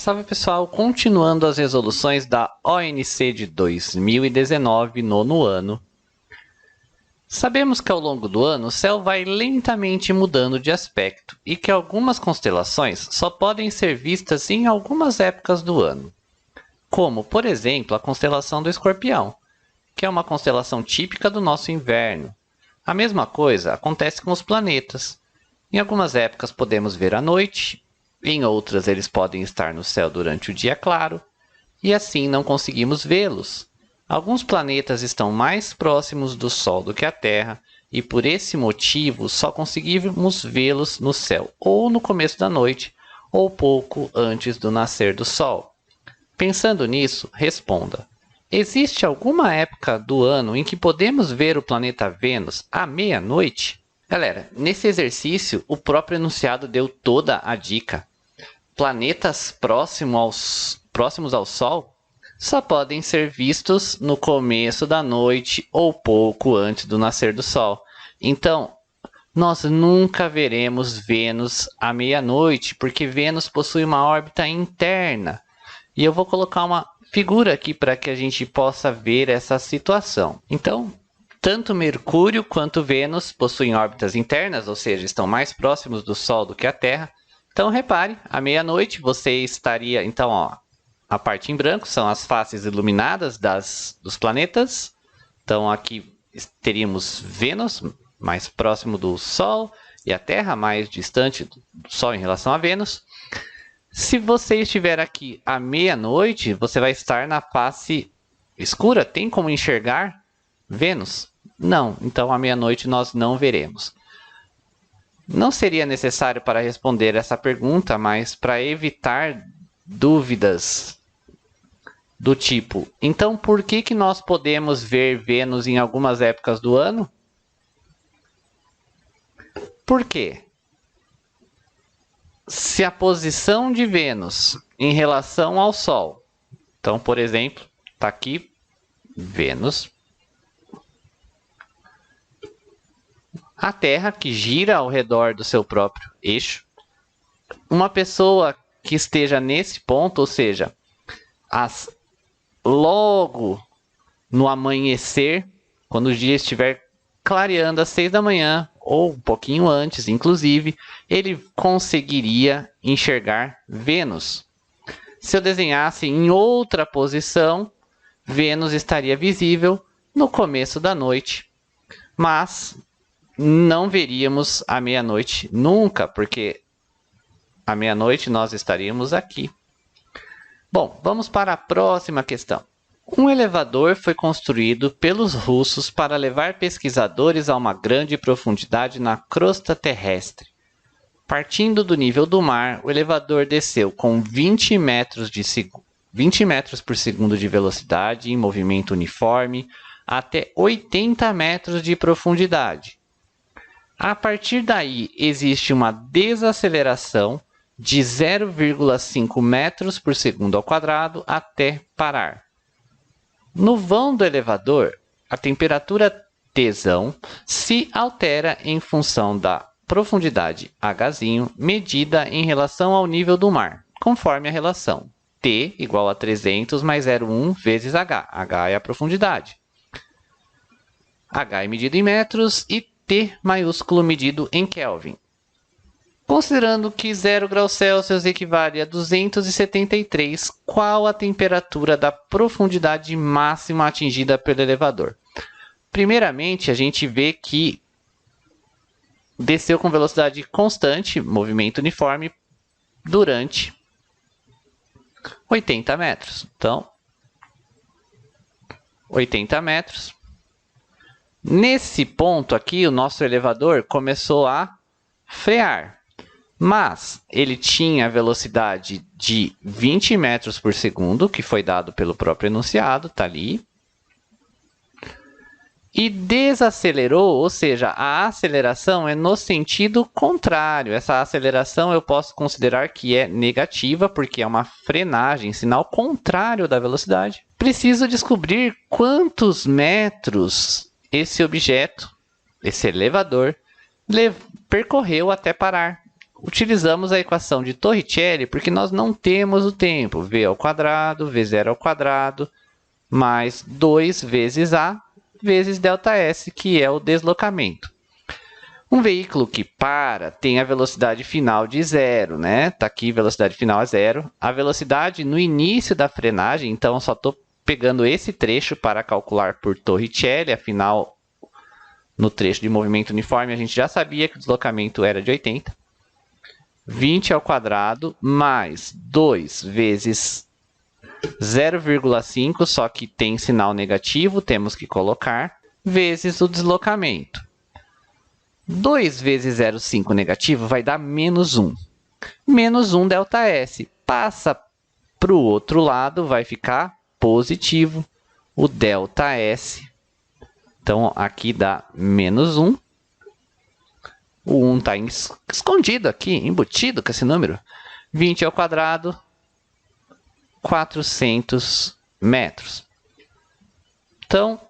Salve pessoal, continuando as resoluções da ONC de 2019, nono ano. Sabemos que ao longo do ano o céu vai lentamente mudando de aspecto e que algumas constelações só podem ser vistas em algumas épocas do ano, como, por exemplo, a constelação do Escorpião, que é uma constelação típica do nosso inverno. A mesma coisa acontece com os planetas. Em algumas épocas podemos ver à noite, em outras eles podem estar no céu durante o dia claro, e assim não conseguimos vê-los. Alguns planetas estão mais próximos do Sol do que a Terra, e por esse motivo só conseguimos vê-los no céu ou no começo da noite, ou pouco antes do nascer do Sol. Pensando nisso, responda: existe alguma época do ano em que podemos ver o planeta Vênus à meia-noite? Galera, nesse exercício, o próprio enunciado deu toda a dica. Planetas próximos ao Sol só podem ser vistos no começo da noite ou pouco antes do nascer do Sol. Então, nós nunca veremos Vênus à meia-noite, porque Vênus possui uma órbita interna. E eu vou colocar uma figura aqui para que a gente possa ver essa situação. Então, tanto Mercúrio quanto Vênus possuem órbitas internas, ou seja, estão mais próximos do Sol do que a Terra. Então, repare, à meia-noite você estaria... Então, a parte em branco são as faces iluminadas dos planetas. Então, aqui teríamos Vênus, mais próximo do Sol, e a Terra, mais distante do Sol em relação a Vênus. Se você estiver aqui à meia-noite, você vai estar na face escura. Tem como enxergar Vênus? Não, então à meia-noite nós não veremos. Não seria necessário para responder essa pergunta, mas para evitar dúvidas do tipo: então por que nós podemos ver Vênus em algumas épocas do ano? Por quê? Se a posição de Vênus em relação ao Sol, então, por exemplo, está aqui Vênus, a Terra que gira ao redor do seu próprio eixo, uma pessoa que esteja nesse ponto, ou seja, logo no amanhecer, quando o dia estiver clareando às 6 da manhã, ou um pouquinho antes, inclusive, ele conseguiria enxergar Vênus. Se eu desenhasse em outra posição, Vênus estaria visível no começo da noite, mas não veríamos à meia-noite nunca, porque à meia-noite nós estaríamos aqui. Bom, vamos para a próxima questão. Um elevador foi construído pelos russos para levar pesquisadores a uma grande profundidade na crosta terrestre. Partindo do nível do mar, o elevador desceu com 20 metros por segundo de velocidade em movimento uniforme até 80 metros de profundidade. A partir daí, existe uma desaceleração de 0,5 metros por segundo ao quadrado até parar. No vão do elevador, a temperatura Tsão se altera em função da profundidade Hzinho medida em relação ao nível do mar, conforme a relação T igual a 300 mais 0,1 vezes H. H é a profundidade. H é medido em metros e T maiúsculo medido em Kelvin. Considerando que 0 graus Celsius equivale a 273, qual a temperatura da profundidade máxima atingida pelo elevador? Primeiramente, a gente vê que desceu com velocidade constante, movimento uniforme, durante 80 metros. Então, 80 metros. Nesse ponto aqui, o nosso elevador começou a frear. Mas ele tinha a velocidade de 20 metros por segundo, que foi dado pelo próprio enunciado, está ali. E desacelerou, ou seja, a aceleração é no sentido contrário. Essa aceleração eu posso considerar que é negativa, porque é uma frenagem, sinal contrário da velocidade. Preciso descobrir quantos metros esse objeto, esse elevador, percorreu até parar. utilizamos a equação de Torricelli porque nós não temos o tempo. V ao quadrado, V0 ao quadrado, mais 2 vezes A, vezes ΔS, que é o deslocamento. Um veículo que para tem a velocidade final de zero, né? Tá aqui, velocidade final é zero. A velocidade no início da frenagem, então só estou pegando esse trecho para calcular por Torricelli, afinal, no trecho de movimento uniforme, a gente já sabia que o deslocamento era de 80. 20 ao quadrado mais 2 vezes 0,5, só que tem sinal negativo, temos que colocar, vezes o deslocamento. 2 vezes 0,5 negativo vai dar menos 1. Menos 1 ΔS. Passa para o outro lado, vai ficar positivo o ΔS. Então, aqui dá menos 1. O 1 está escondido aqui, embutido com esse número. 20 ao quadrado, 400 metros. Então,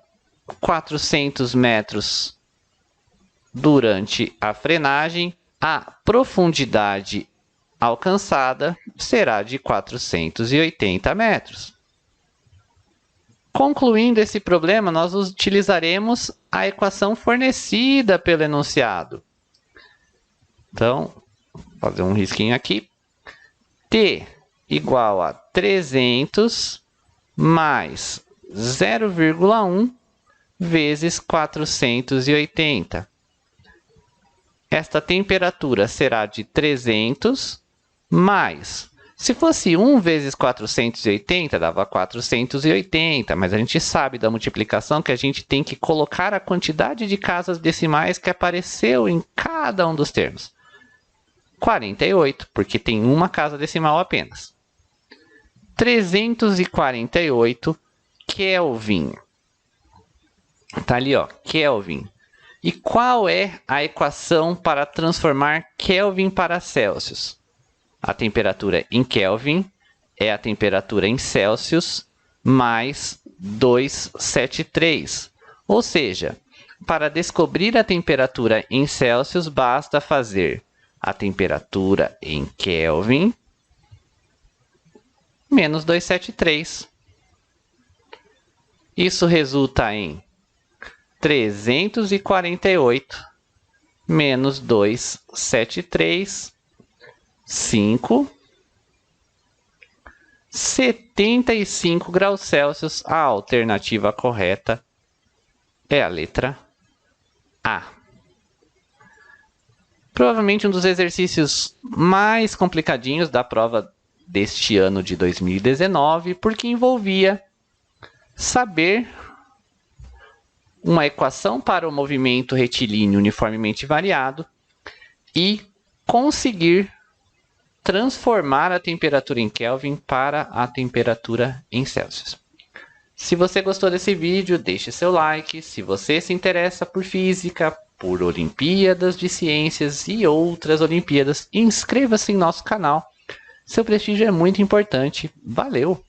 400 metros durante a frenagem, a profundidade alcançada será de 480 metros. Concluindo esse problema, nós utilizaremos a equação fornecida pelo enunciado. Então, vou fazer um risquinho aqui. T igual a 300 mais 0,1 vezes 480. Esta temperatura será de 300 mais... Se fosse 1 vezes 480, dava 480, mas a gente sabe da multiplicação que a gente tem que colocar a quantidade de casas decimais que apareceu em cada um dos termos. 48, porque tem uma casa decimal apenas. 348 Kelvin. Está ali, ó, Kelvin. E qual é a equação para transformar Kelvin para Celsius? A temperatura em Kelvin é a temperatura em Celsius mais 273. Ou seja, para descobrir a temperatura em Celsius, basta fazer a temperatura em Kelvin menos 273. Isso resulta em 348 menos 273, 5, 75 graus Celsius. A alternativa correta é a letra A. Provavelmente um dos exercícios mais complicadinhos da prova deste ano de 2019, porque envolvia saber uma equação para o movimento retilíneo uniformemente variado e conseguir transformar a temperatura em Kelvin para a temperatura em Celsius. Se você gostou desse vídeo, deixe seu like. Se você se interessa por física, por Olimpíadas de Ciências e outras Olimpíadas, inscreva-se em nosso canal. Seu prestígio é muito importante. Valeu!